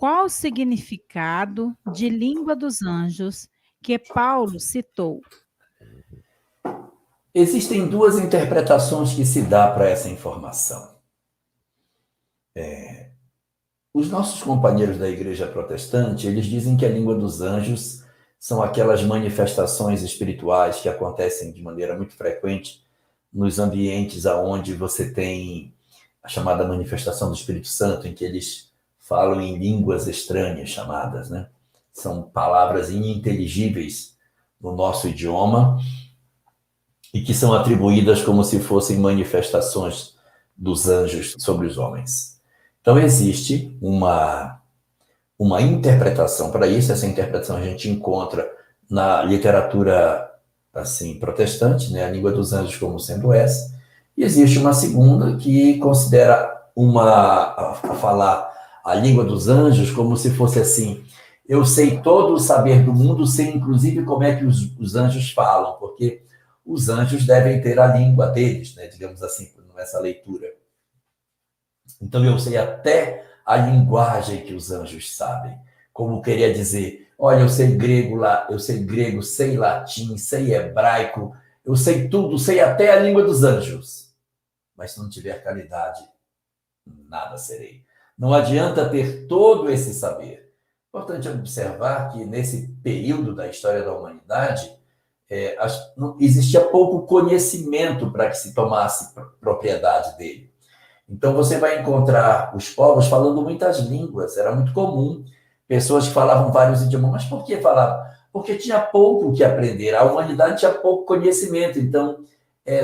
Qual o significado de língua dos anjos que Paulo citou? Existem duas interpretações que se dá para essa informação. Os nossos companheiros da Igreja Protestante, eles dizem que a língua dos anjos são aquelas manifestações espirituais que acontecem de maneira muito frequente nos ambientes aonde você tem a chamada manifestação do Espírito Santo, em que eles falam em línguas estranhas chamadas, né? São palavras ininteligíveis no nosso idioma e que são atribuídas como se fossem manifestações dos anjos sobre os homens. Então, existe uma interpretação para isso. Essa interpretação a gente encontra na literatura assim protestante, né? A língua dos anjos como sendo essa. E existe uma segunda que considera a falar a língua dos anjos como se fosse assim: eu sei todo o saber do mundo, sei inclusive como é que os anjos falam, porque os anjos devem ter a língua deles, né? Digamos assim, nessa leitura. Então eu sei até a linguagem que os anjos sabem. Como queria dizer, olha, eu sei grego lá, eu sei grego, sei latim, sei hebraico, eu sei tudo, sei até a língua dos anjos. Mas se não tiver caridade, nada serei. Não adianta ter todo esse saber. Importante observar que nesse período da história da humanidade, existia pouco conhecimento para que se tomasse propriedade dele. Então você vai encontrar os povos falando muitas línguas. Era muito comum pessoas que falavam vários idiomas. Mas por que falavam? Porque tinha pouco que aprender. A humanidade tinha pouco conhecimento. Então,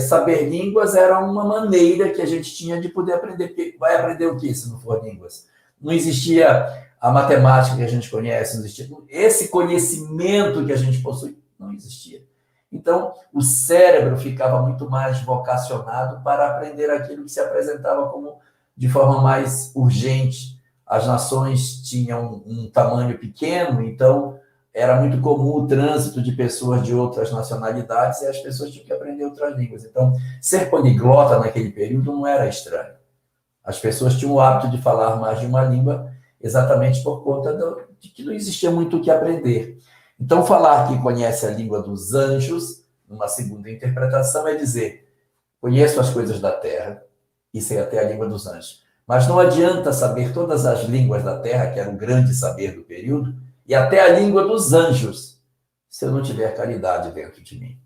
saber línguas era uma maneira que a gente tinha de poder aprender. Porque vai aprender o que se não for línguas? Não existia a matemática que a gente conhece, não existia. Esse conhecimento que a gente possui não existia. Então, o cérebro ficava muito mais vocacionado para aprender aquilo que se apresentava como de forma mais urgente. As nações tinham um tamanho pequeno, então era muito comum o trânsito de pessoas de outras nacionalidades e as pessoas tinham que aprender outras línguas. Então, ser poliglota naquele período não era estranho. As pessoas tinham o hábito de falar mais de uma língua exatamente por conta de que não existia muito o que aprender. Então, falar que conhece a língua dos anjos, numa segunda interpretação, é dizer: conheço as coisas da terra e sei até a língua dos anjos. Mas não adianta saber todas as línguas da terra, que era o grande saber do período, e até a língua dos anjos, se eu não tiver caridade dentro de mim.